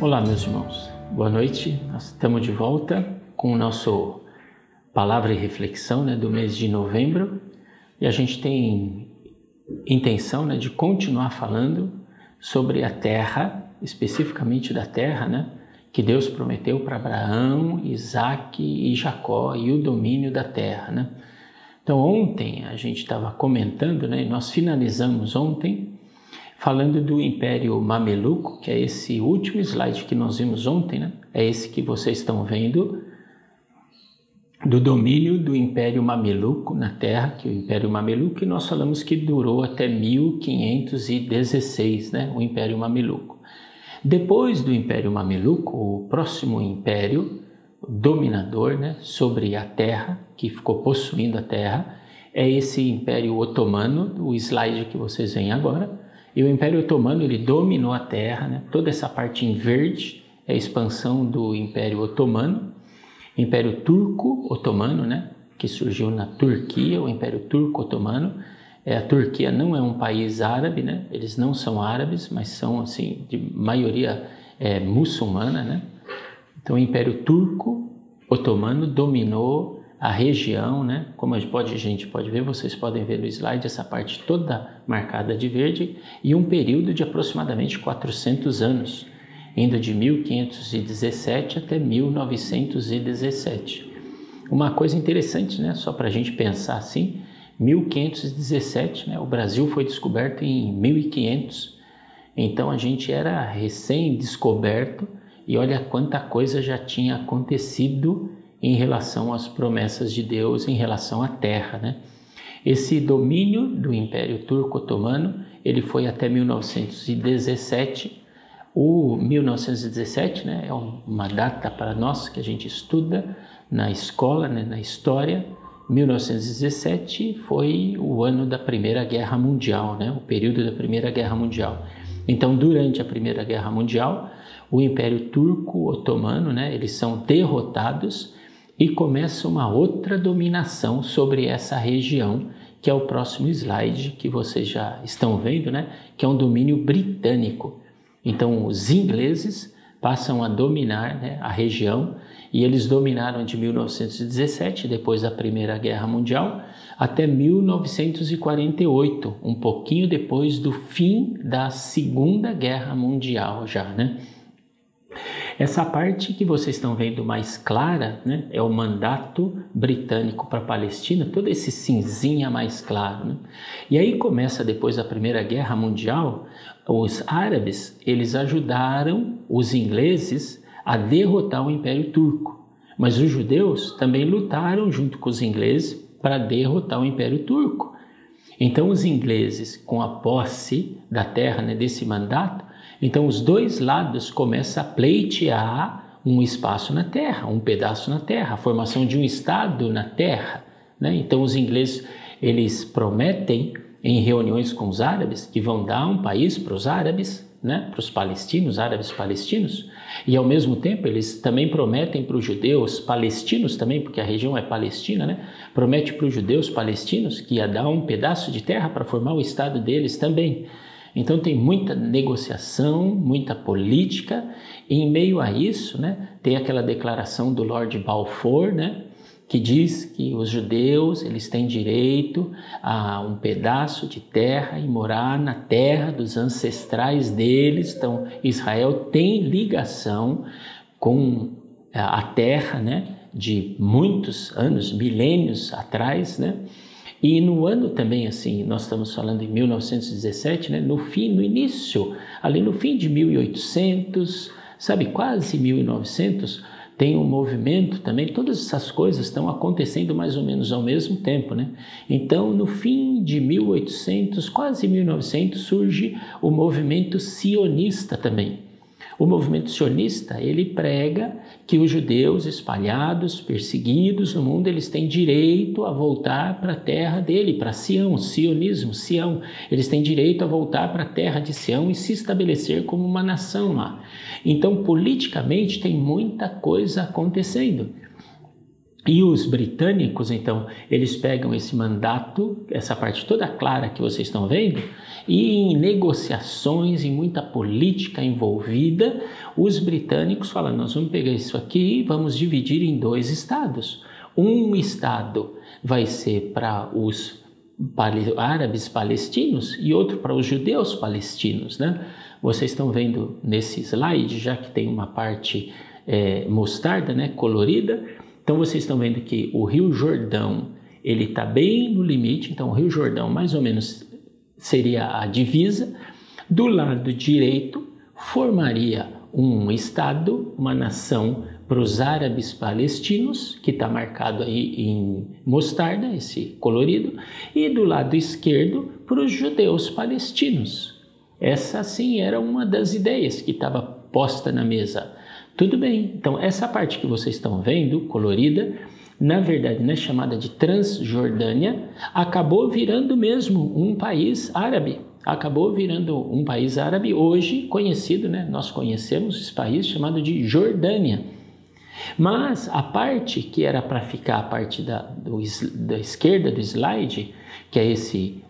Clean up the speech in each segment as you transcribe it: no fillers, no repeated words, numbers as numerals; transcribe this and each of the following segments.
Olá, meus irmãos. Boa noite. Nós estamos de volta com o nosso Palavra e Reflexão do mês de novembro. E a gente tem intenção de continuar falando sobre a terra, especificamente da terra, que Deus prometeu para Abraão, Isaac e Jacó e o domínio da terra, Então ontem a gente estava comentando, e nós finalizamos ontem falando do Império Mameluco, que é esse último slide que nós vimos ontem, É esse que vocês estão vendo, do domínio do Império Mameluco na Terra, que é o Império Mameluco, e nós falamos que durou até 1516, o Império Mameluco. Depois do Império Mameluco, o próximo império dominador sobre a Terra, que ficou possuindo a Terra, é esse Império Otomano, o slide que vocês veem agora. E o Império Otomano ele dominou a Terra, toda essa parte em verde é a expansão do Império Otomano. Império Turco-Otomano, que surgiu na Turquia, o Império Turco-Otomano. A Turquia não é um país árabe, eles não são árabes, mas são assim de maioria muçulmana, Então o Império Turco-Otomano dominou a região, como a gente pode ver, vocês podem ver no slide essa parte toda marcada de verde, e um período de aproximadamente 400 anos, indo de 1517 até 1917. Uma coisa interessante, só para a gente pensar assim, 1517, o Brasil foi descoberto em 1500, então a gente era recém-descoberto e olha quanta coisa já tinha acontecido em relação às promessas de Deus, em relação à terra, Esse domínio do Império Turco-Otomano, ele foi até 1917. O 1917, é uma data para nós que a gente estuda na escola, na história. 1917 foi o ano da Primeira Guerra Mundial, o período da Primeira Guerra Mundial. Então, durante a Primeira Guerra Mundial, o Império Turco-Otomano, eles são derrotados e começa uma outra dominação sobre essa região, que é o próximo slide que vocês já estão vendo, que é um domínio britânico. Então, os ingleses passam a dominar a região, e eles dominaram de 1917, depois da Primeira Guerra Mundial, até 1948, um pouquinho depois do fim da Segunda Guerra Mundial já, Essa parte que vocês estão vendo mais clara, é o mandato britânico para a Palestina, todo esse cinzinha mais claro, E aí começa, depois da Primeira Guerra Mundial, os árabes, eles ajudaram os ingleses a derrotar o Império Turco, mas os judeus também lutaram junto com os ingleses para derrotar o Império Turco. Então os ingleses, com a posse da terra, desse mandato, então os dois lados começam a pleitear um espaço na terra, um pedaço na terra, a formação de um estado na terra, Então os ingleses, eles prometem em reuniões com os árabes que vão dar um país para os árabes, para os palestinos, árabes palestinos, e ao mesmo tempo eles também prometem para os judeus palestinos também, porque a região é Palestina, promete para os judeus palestinos que ia dar um pedaço de terra para formar o estado deles também. Então tem muita negociação, muita política, e em meio a isso, tem aquela declaração do Lord Balfour, que diz que os judeus eles têm direito a um pedaço de terra e morar na terra dos ancestrais deles. Então Israel tem ligação com a terra, de muitos anos, milênios atrás, E no ano também, assim, nós estamos falando em 1917, no início, ali no fim de 1800, quase 1900, tem um movimento também, todas essas coisas estão acontecendo mais ou menos ao mesmo tempo, Então, no fim de 1800, quase 1900, surge o movimento sionista também. O movimento sionista, ele prega que os judeus espalhados, perseguidos no mundo, eles têm direito a voltar para a terra dele, para Sião, sionismo, Sião. Eles têm direito a voltar para a terra de Sião e se estabelecer como uma nação lá. Então, politicamente, tem muita coisa acontecendo. E os britânicos, então, eles pegam esse mandato, essa parte toda clara que vocês estão vendo, e em negociações, em muita política envolvida, os britânicos falam, nós vamos pegar isso aqui e vamos dividir em 2 estados. Um estado vai ser para os árabes palestinos e outro para os judeus palestinos, né? Vocês estão vendo nesse slide, já que tem uma parte mostarda, né, colorida. Então vocês estão vendo que o Rio Jordão, ele está bem no limite, então o Rio Jordão mais ou menos seria a divisa. Do lado direito formaria um estado, uma nação para os árabes palestinos, que está marcado aí em mostarda, esse colorido, e do lado esquerdo para os judeus palestinos. Essa sim era uma das ideias que estava posta na mesa. Tudo bem, então essa parte que vocês estão vendo, colorida, na verdade, né, chamada de Transjordânia, acabou virando mesmo um país árabe. Acabou virando um país árabe hoje conhecido, né? Nós conhecemos esse país chamado de Jordânia. Mas a parte que era para ficar a parte da esquerda do slide, que é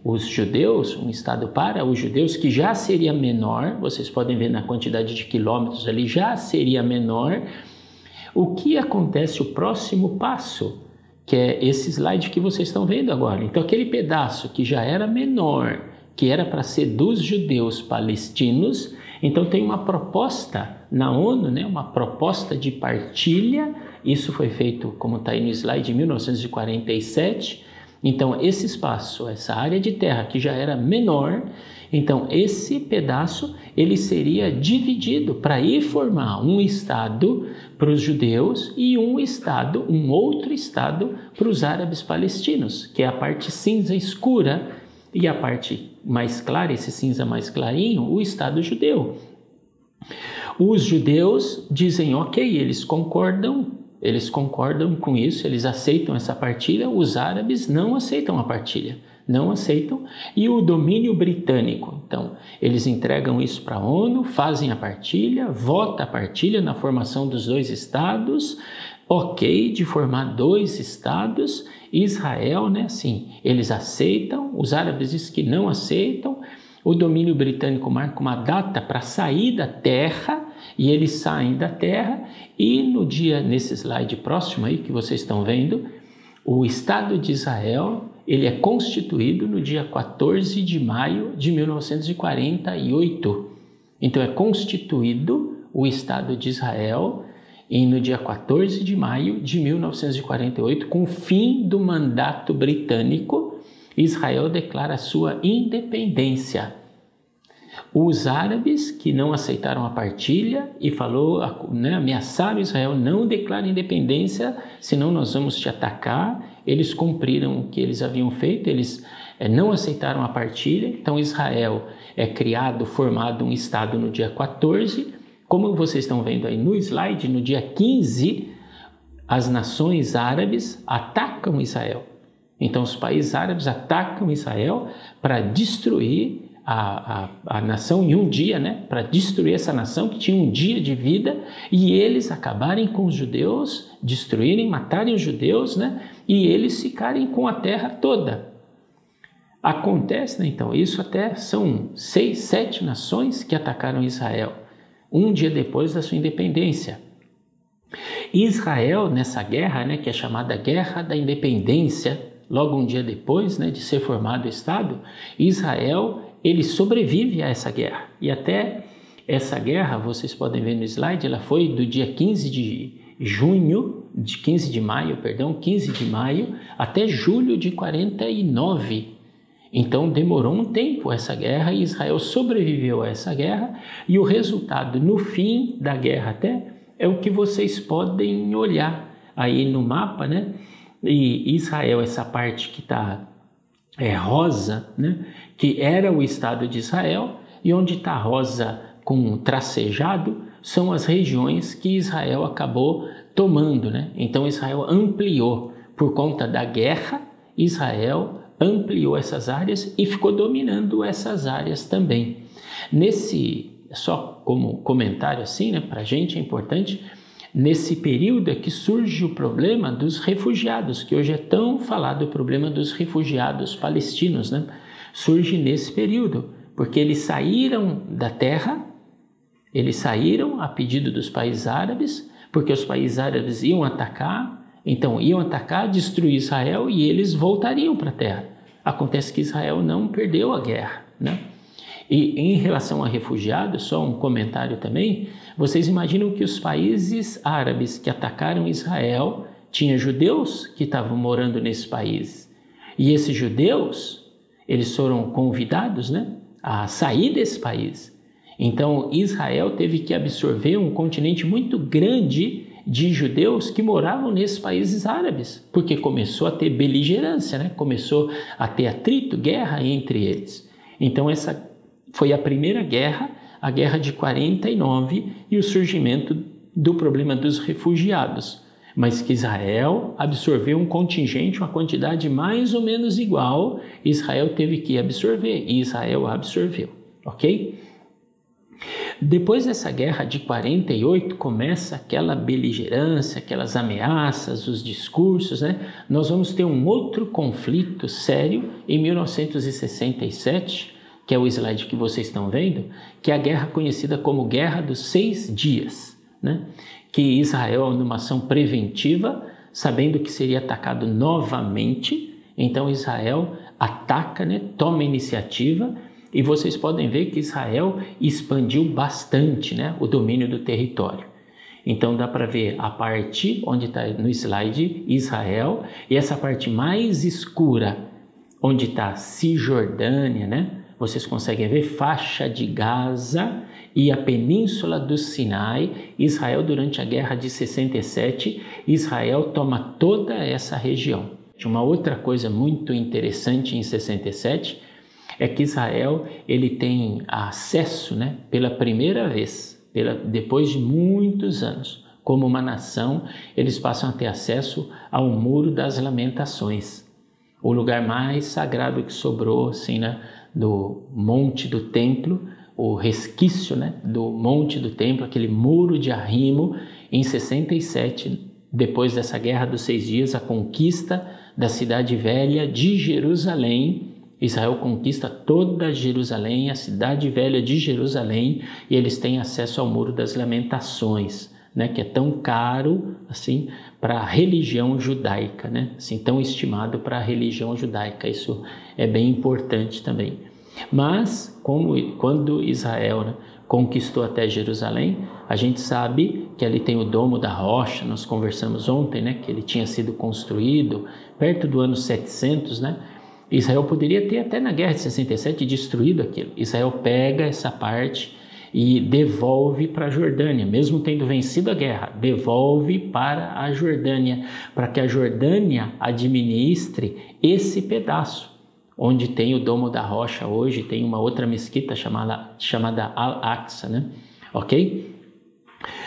os judeus, um estado para os judeus, que já seria menor, vocês podem ver na quantidade de quilômetros ali, já seria menor. O que acontece, o próximo passo, que é esse slide que vocês estão vendo agora. Então aquele pedaço que já era menor, que era para ser dos judeus palestinos, então tem uma proposta na ONU, né, uma proposta de partilha. Isso foi feito, como está aí no slide, em 1947. Então esse espaço, essa área de terra que já era menor, então esse pedaço ele seria dividido para ir formar um estado para os judeus e um outro estado para os árabes palestinos, que é a parte cinza escura, e a parte mais clara, esse cinza mais clarinho, o estado judeu. Os judeus dizem ok, eles concordam com isso, eles aceitam essa partilha. Os árabes não aceitam a partilha, não aceitam. E o domínio britânico, então, eles entregam isso para a ONU, fazem a partilha, vota a partilha na formação dos 2 estados, ok, de formar 2 estados. Israel, né, sim, eles aceitam, os árabes dizem que não aceitam. O domínio britânico marca uma data para sair da terra, e eles saem da terra, e nesse slide próximo aí que vocês estão vendo, o Estado de Israel, ele é constituído no dia 14 de maio de 1948. Então é constituído o Estado de Israel e no dia 14 de maio de 1948, com o fim do mandato britânico, Israel declara sua independência. Os árabes que não aceitaram a partilha e ameaçaram Israel, não declara independência, senão nós vamos te atacar. Eles cumpriram o que eles haviam feito, eles não aceitaram a partilha. Então Israel é formado um estado no dia 14. Como vocês estão vendo aí no slide, no dia 15, as nações árabes atacam Israel. Então os países árabes atacam Israel para destruir a nação em um dia, né? Para destruir essa nação que tinha um dia de vida, e eles acabarem com os judeus, destruírem, matarem os judeus, né? E eles ficarem com a terra toda. Acontece, né? Então, isso até são 6, 7 nações que atacaram Israel, um dia depois da sua independência. Israel, nessa guerra, né, que é chamada Guerra da Independência, logo um dia depois, né, de ser formado o Estado, Israel, ele sobrevive a essa guerra. E até essa guerra, vocês podem ver no slide, ela foi do dia 15 de maio até julho de 49. Então demorou um tempo essa guerra, e Israel sobreviveu a essa guerra, e o resultado no fim da guerra até é o que vocês podem olhar aí no mapa, né? E Israel, essa parte que está rosa, né? Que era o Estado de Israel, e onde está rosa com tracejado são as regiões que Israel acabou tomando, né? Então Israel ampliou, por conta da guerra, Israel ampliou essas áreas e ficou dominando essas áreas também. Só como comentário assim, né, para a gente é importante, Nesse período é que surge o problema dos refugiados, que hoje é tão falado o problema dos refugiados palestinos, né? Surge nesse período, porque eles saíram da terra, eles saíram a pedido dos países árabes, porque os países árabes iam atacar, então iam atacar, destruir Israel e eles voltariam para a terra. Acontece que Israel não perdeu a guerra, né? E em relação a refugiados, só um comentário também, vocês imaginam que os países árabes que atacaram Israel, tinha judeus que estavam morando nesses países. E esses judeus, eles foram convidados, né, a sair desse país. Então Israel teve que absorver um continente muito grande de judeus que moravam nesses países árabes, porque começou a ter beligerância, né? Começou a ter atrito, guerra entre eles. Então essa foi a primeira guerra, a Guerra de 49 e o surgimento do problema dos refugiados. Mas que Israel absorveu um contingente, uma quantidade mais ou menos igual, Israel teve que absorver e Israel absorveu, ok? Depois dessa guerra de 48, começa aquela beligerância, aquelas ameaças, os discursos, né? Nós vamos ter um outro conflito sério em 1967, que é o slide que vocês estão vendo, que é a guerra conhecida como Guerra dos 6 Dias, né? Que Israel, numa ação preventiva, sabendo que seria atacado novamente, então Israel ataca, né? Toma iniciativa, e vocês podem ver que Israel expandiu bastante, né? O domínio do território. Então dá para ver a parte onde está no slide Israel, e essa parte mais escura, onde está Cisjordânia, né? Vocês conseguem ver faixa de Gaza e a península do Sinai. Israel, durante a guerra de 67, Israel toma toda essa região. Uma outra coisa muito interessante em 67 é que Israel ele tem acesso, né, pela primeira vez, depois de muitos anos, como uma nação, eles passam a ter acesso ao Muro das Lamentações, o lugar mais sagrado que sobrou, assim, né, do Monte do Templo, o resquício, né, do Monte do Templo, aquele muro de arrimo, em 67, depois dessa Guerra dos 6 Dias, a conquista da Cidade Velha de Jerusalém. Israel conquista toda Jerusalém, a Cidade Velha de Jerusalém, e eles têm acesso ao Muro das Lamentações, né, que é tão caro assim para a religião judaica, né, assim, tão estimado para a religião judaica. Isso é bem importante também. Mas quando Israel, né, conquistou até Jerusalém, a gente sabe que ali tem o Domo da Rocha. Nós conversamos ontem, né, que ele tinha sido construído perto do ano 700, né? Israel poderia ter até na Guerra de 67 destruído aquilo. Israel pega essa parte e devolve para a Jordânia, mesmo tendo vencido a guerra, devolve para a Jordânia, para que a Jordânia administre esse pedaço, onde tem o Domo da Rocha hoje, tem uma outra mesquita chamada Al-Aqsa, né? Ok?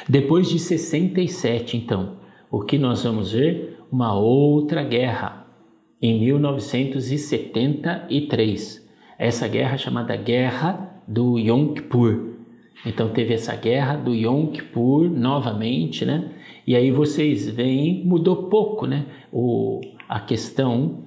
Depois de 67, então, o que nós vamos ver? Uma outra guerra, em 1973. Essa guerra chamada Guerra do Yom Kippur. Então teve essa guerra do Yom Kippur novamente, né? E aí vocês veem, mudou pouco, né? A questão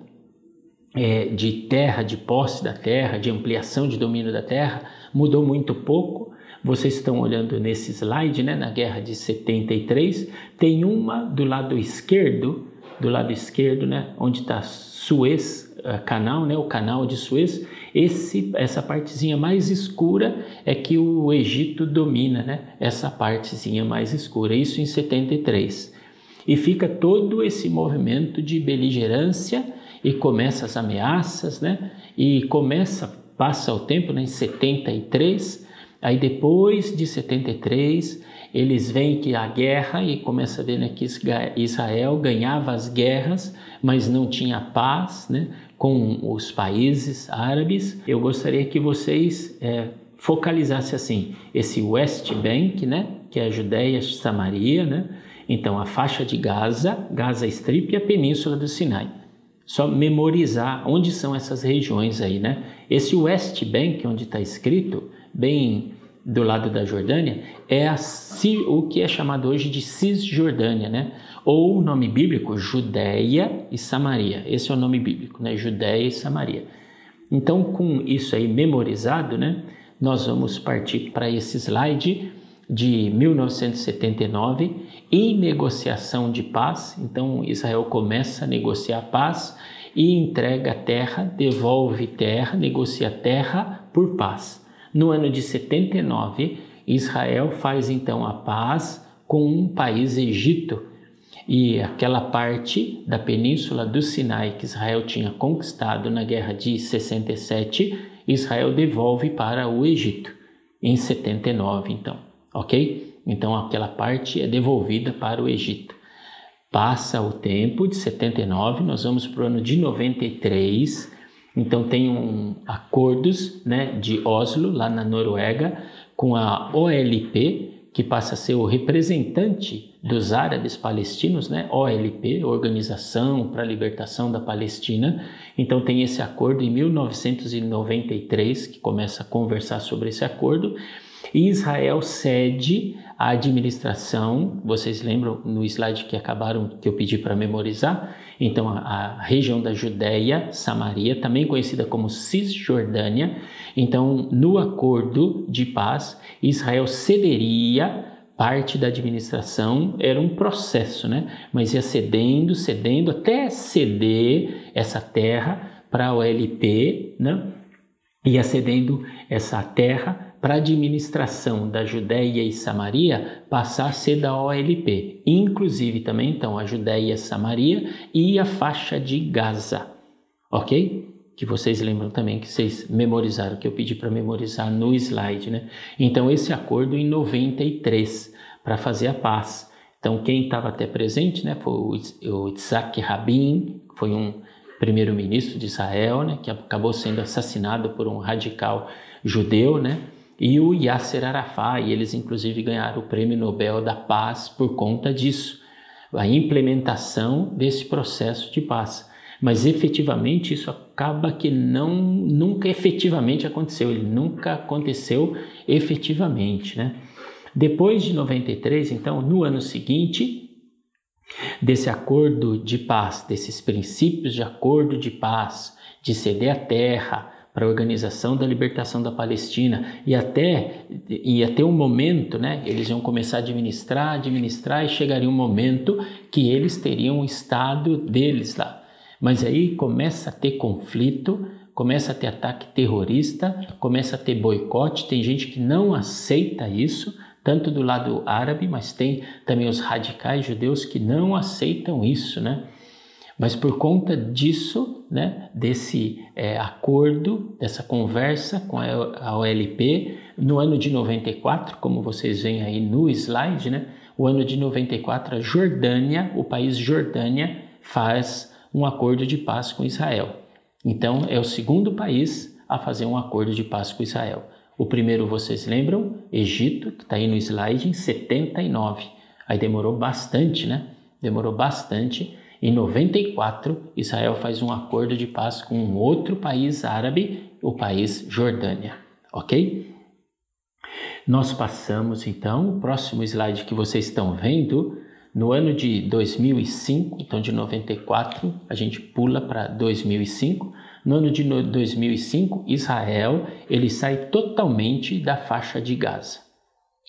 de terra, de posse da terra, de ampliação de domínio da terra, mudou muito pouco. Vocês estão olhando nesse slide, né? Na guerra de 73, tem uma do lado esquerdo, né? Onde está Suez, canal, né? O canal de Suez. Essa partezinha mais escura é que o Egito domina, né? Essa partezinha mais escura, isso em 73. E fica todo esse movimento de beligerância e começa as ameaças, né? E passa o tempo, né? Em 73, aí depois de 73, eles veem que a guerra e começa a ver, né, que Israel ganhava as guerras, mas não tinha paz, né, com os países árabes. Eu gostaria que vocês focalizassem assim, esse West Bank, né, que é a Judéia, Samaria, né? Então a faixa de Gaza Strip e a Península do Sinai. Só memorizar onde são essas regiões aí, né? Esse West Bank, onde está escrito, bem do lado da Jordânia, é o que é chamado hoje de Cisjordânia, né? Ou o nome bíblico, Judéia e Samaria. Esse é o nome bíblico, né? Judéia e Samaria. Então, com isso aí memorizado, né? Nós vamos partir para esse slide de 1979, em negociação de paz. Então, Israel começa a negociar paz e entrega a terra, devolve terra, negocia terra por paz. No ano de 79, Israel faz então a paz com um país, Egito, e aquela parte da península do Sinai que Israel tinha conquistado na guerra de 67, Israel devolve para o Egito, em 79 então, ok? Então aquela parte é devolvida para o Egito. Passa o tempo de 79, nós vamos para o ano de 93, então tem acordos, né, de Oslo, lá na Noruega, com a OLP, que passa a ser o representante dos árabes palestinos, né? OLP, Organização para a Libertação da Palestina. Então tem esse acordo em 1993, que começa a conversar sobre esse acordo, e Israel cede a administração, vocês lembram no slide que acabaram, que eu pedi para memorizar? Então a região da Judéia, Samaria, também conhecida como Cisjordânia. Então no acordo de paz, Israel cederia parte da administração, era um processo, né? Mas ia cedendo, até ceder essa terra para a OLP, né? Ia cedendo essa terra para a administração da Judéia e Samaria passar a ser da OLP, inclusive também então a Judéia, Samaria e a faixa de Gaza, ok? Que vocês lembram também, que vocês memorizaram, que eu pedi para memorizar no slide, né? Então esse acordo em 93 para fazer a paz. Então quem estava até presente, né, foi o Yitzhak Rabin, foi um primeiro-ministro de Israel, né, que acabou sendo assassinado por um radical judeu, né? E o Yasser Arafat, e eles inclusive ganharam o Prêmio Nobel da Paz por conta disso, a implementação desse processo de paz. Mas efetivamente isso acaba que nunca efetivamente aconteceu, ele nunca aconteceu efetivamente, né? Depois de 93, então, no ano seguinte, desse acordo de paz, desses princípios de acordo de paz, de ceder a terra para a Organização da Libertação da Palestina, ia ter um momento, né? Eles iam começar a administrar e chegaria um momento que eles teriam o estado deles lá. Mas aí começa a ter conflito, começa a ter ataque terrorista, começa a ter boicote, tem gente que não aceita isso, tanto do lado árabe, mas tem também os radicais judeus que não aceitam isso, né? Mas por conta disso, né, desse acordo, dessa conversa com a OLP, no ano de 94, como vocês veem aí no slide, né, o ano de 94, a Jordânia, o país Jordânia, faz um acordo de paz com Israel. Então, é o segundo país a fazer um acordo de paz com Israel. O primeiro, vocês lembram? Egito, que está aí no slide, em 79. Aí demorou bastante, né? Demorou bastante. Em 94, Israel faz um acordo de paz com um outro país árabe, o país Jordânia, ok? Nós passamos, então, o próximo slide que vocês estão vendo, no ano de 2005, então de 94, a gente pula para 2005. No ano de 2005, Israel ele sai totalmente da faixa de Gaza.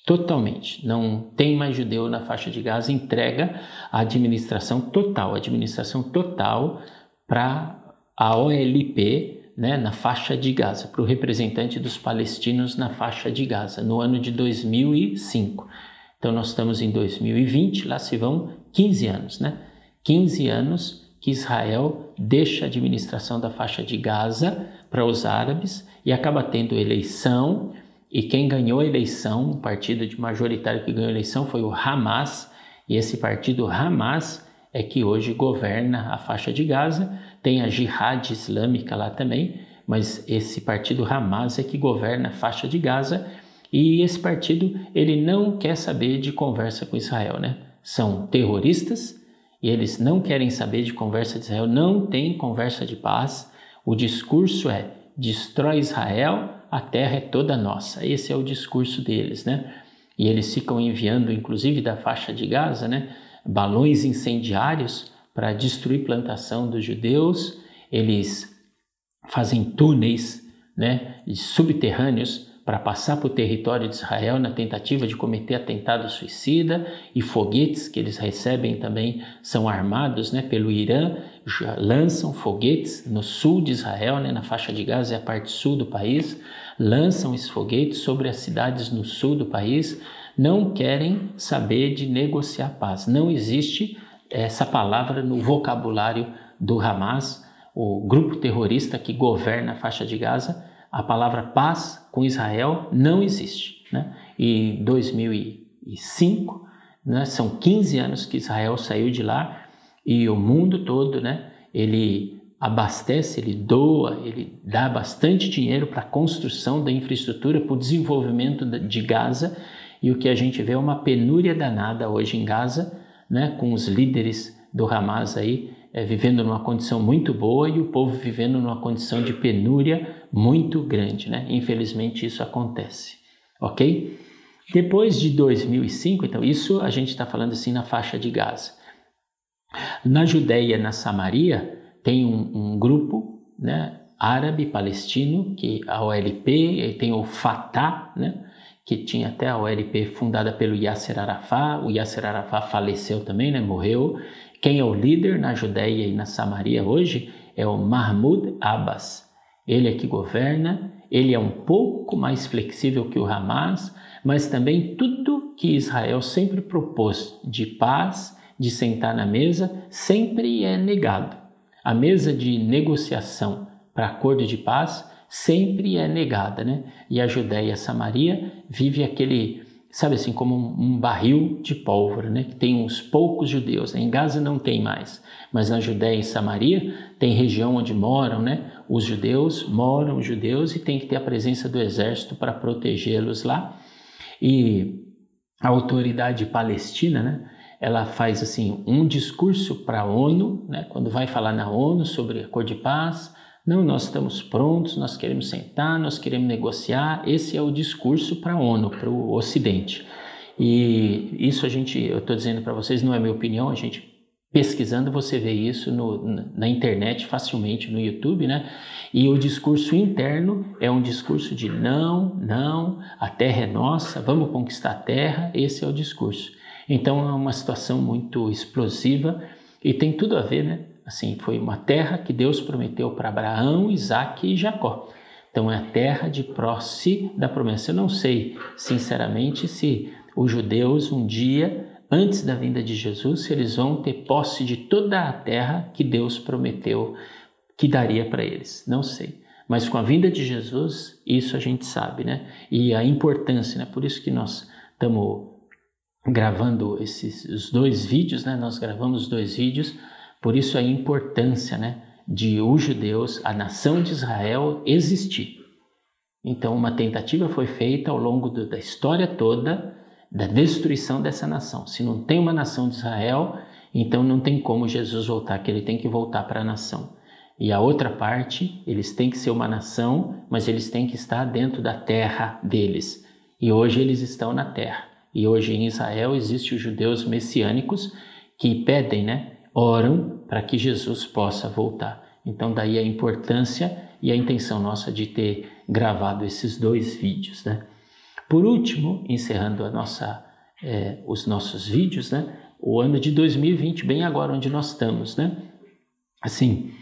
Totalmente. Não tem mais judeu na faixa de Gaza, entrega a administração total para a OLP, né, na faixa de Gaza, para o representante dos palestinos na faixa de Gaza, no ano de 2005. Então nós estamos em 2020, lá se vão 15 anos, né? 15 anos que Israel deixa a administração da faixa de Gaza para os árabes e acaba tendo eleição, e quem ganhou a eleição, o partido majoritário que ganhou a eleição foi o Hamas, e esse partido Hamas é que hoje governa a faixa de Gaza. Tem a Jihad Islâmica lá também, mas esse partido Hamas é que governa a faixa de Gaza, e esse partido ele não quer saber de conversa com Israel, né? São terroristas e eles não querem saber de conversa de Israel, não tem conversa de paz. O discurso é: destrói Israel, a terra é toda nossa. Esse é o discurso deles, né? E eles ficam enviando, inclusive da faixa de Gaza, né, balões incendiários para destruir plantação dos judeus. Eles fazem túneis, né, subterrâneos para passar por território de Israel na tentativa de cometer atentado suicida, e foguetes que eles recebem também são armados, né, pelo Irã, lançam foguetes no sul de Israel, né, na faixa de Gaza é a parte sul do país, lançam esses foguetes sobre as cidades no sul do país. Não querem saber de negociar paz. Não existe essa palavra no vocabulário do Hamas, o grupo terrorista que governa a faixa de Gaza. A palavra paz com Israel não existe, né? E 2005, né, são 15 anos que Israel saiu de lá, e o mundo todo, né, ele abastece, ele doa, ele dá bastante dinheiro para a construção da infraestrutura, para o desenvolvimento de Gaza, e o que a gente vê é uma penúria danada hoje em Gaza, né, com os líderes do Hamas aí vivendo numa condição muito boa e o povo vivendo numa condição de penúria muito grande, né? Infelizmente isso acontece, ok? Depois de 2005, então isso a gente está falando assim na faixa de Gaza. Na Judéia, na Samaria, tem um grupo, né, árabe palestino, que a OLP, tem o Fatah, né, que tinha até a OLP fundada pelo Yasser Arafat. O Yasser Arafat faleceu também, né, morreu. Quem é o líder na Judéia e na Samaria hoje é o Mahmoud Abbas. Ele é que governa, ele é um pouco mais flexível que o Hamas, mas também tudo que Israel sempre propôs de paz, de sentar na mesa, sempre é negado. A mesa de negociação para acordo de paz sempre é negada, né? E a Judéia e a Samaria vive aquele, sabe assim, como um barril de pólvora, né? Que tem uns poucos judeus, né? Em Gaza não tem mais, mas na Judéia e Samaria tem região onde moram, né, os judeus, moram os judeus, e tem que ter a presença do exército para protegê-los lá. E a autoridade palestina, né, ela faz assim um discurso para a ONU, né, quando vai falar na ONU sobre acordo de paz. Não, nós estamos prontos, nós queremos sentar, nós queremos negociar. Esse é o discurso para a ONU, para o Ocidente. E isso eu estou dizendo para vocês, não é minha opinião, a gente pesquisando você vê isso na internet facilmente, no YouTube, né? E o discurso interno é um discurso de não, a terra é nossa, vamos conquistar a terra. Esse é o discurso. Então é uma situação muito explosiva e tem tudo a ver, né? Assim, foi uma terra que Deus prometeu para Abraão, Isaque e Jacó. Então é a terra de posse da promessa. Eu não sei, sinceramente, se os judeus um dia, antes da vinda de Jesus, se eles vão ter posse de toda a terra que Deus prometeu que daria para eles. Não sei. Mas com a vinda de Jesus, isso a gente sabe, né? E a importância, né? Por isso que nós estamos gravando os dois vídeos, né? Nós gravamos os dois vídeos. Por isso a importância, né, de os judeus, a nação de Israel existir. Então uma tentativa foi feita ao longo da história toda da destruição dessa nação. Se não tem uma nação de Israel, então não tem como Jesus voltar, que ele tem que voltar para a nação. E a outra parte, eles têm que ser uma nação, mas eles têm que estar dentro da terra deles. E hoje eles estão na terra. E hoje em Israel existem os judeus messiânicos que pedem, né, oram para que Jesus possa voltar. Então daí a importância e a intenção nossa de ter gravado esses dois vídeos, né? Por último, encerrando os nossos vídeos, né? O ano de 2020, bem agora onde nós estamos, né? Assim,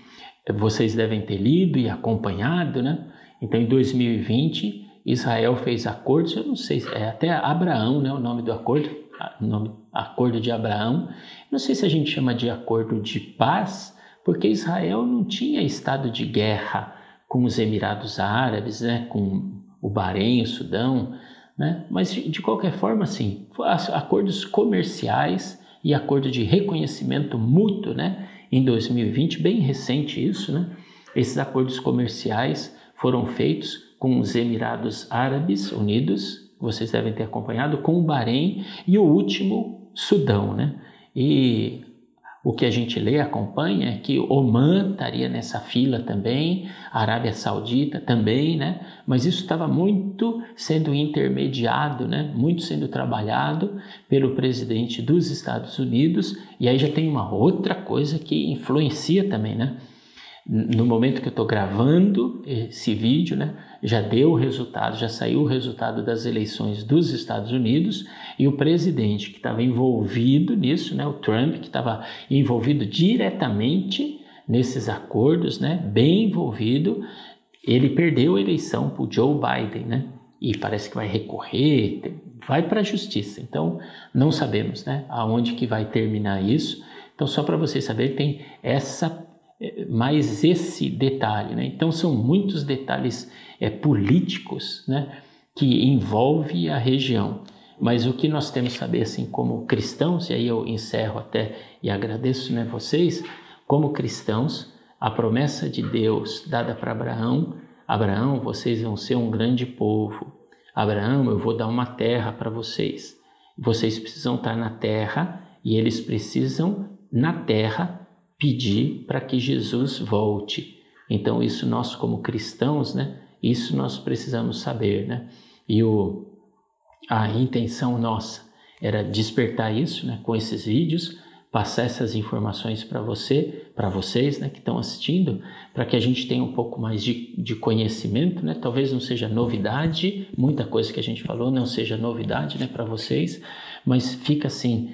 vocês devem ter lido e acompanhado, né? Então em 2020, Israel fez acordos, eu não sei, até Abraão, né? O nome do acordo, Acordo de Abraão. Não sei se a gente chama de acordo de paz, porque Israel não tinha estado de guerra com os Emirados Árabes, né, com o Bahrein, o Sudão, né? Mas de qualquer forma, assim, acordos comerciais e acordo de reconhecimento mútuo, né, em 2020, bem recente isso, né? Esses acordos comerciais foram feitos com os Emirados Árabes Unidos, vocês devem ter acompanhado, com o Bahrein e o último Sudão, né? E o que a gente lê, acompanha, é que Omã estaria nessa fila também, a Arábia Saudita também, né? Mas isso estava muito sendo intermediado, né? Muito sendo trabalhado pelo presidente dos Estados Unidos. E aí já tem uma outra coisa que influencia também, né? No momento que eu estou gravando esse vídeo, né, já deu o resultado, já saiu o resultado das eleições dos Estados Unidos, e o presidente que estava envolvido nisso, né, o Trump, que estava envolvido diretamente nesses acordos, né, bem envolvido, ele perdeu a eleição para o Joe Biden, né, e parece que vai recorrer, vai para a justiça. Então, não sabemos, né, aonde que vai terminar isso. Então, só para vocês saberem, tem mais esse detalhe, né? Então são muitos detalhes políticos, né, que envolve a região, mas o que nós temos que saber assim como cristãos, e aí eu encerro até e agradeço, né, vocês, como cristãos, a promessa de Deus dada para Abraão, vocês vão ser um grande povo, Abraão, eu vou dar uma terra para vocês precisam estar na terra e eles precisam na terra pedir para que Jesus volte. Então isso nós como cristãos, né, isso nós precisamos saber, né? E a intenção nossa era despertar isso, né, com esses vídeos, passar essas informações para vocês, né, que estão assistindo, para que a gente tenha um pouco mais de conhecimento, né? Talvez não seja novidade, muita coisa que a gente falou não seja novidade, né, para vocês, mas fica assim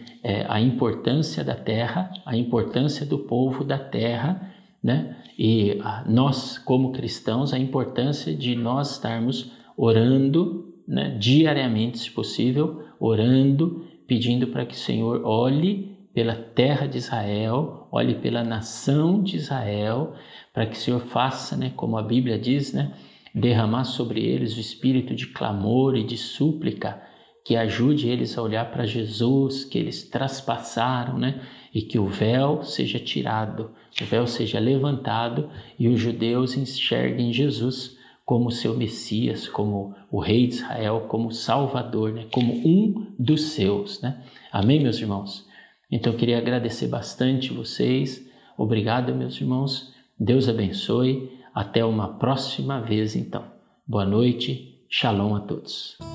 a importância da terra, a importância do povo da terra, né? E nós como cristãos, a importância de nós estarmos orando, né, diariamente, se possível, orando, pedindo para que o Senhor olhe pela terra de Israel, olhe pela nação de Israel, para que o Senhor faça, né, como a Bíblia diz, né, derramar sobre eles o espírito de clamor e de súplica, que ajude eles a olhar para Jesus, que eles traspassaram, né, e que o véu seja tirado, o véu seja levantado e os judeus enxerguem Jesus como seu Messias, como o Rei de Israel, como Salvador, né, como um dos seus, né? Amém, meus irmãos? Então eu queria agradecer bastante vocês, obrigado, meus irmãos, Deus abençoe, até uma próxima vez então. Boa noite, shalom a todos.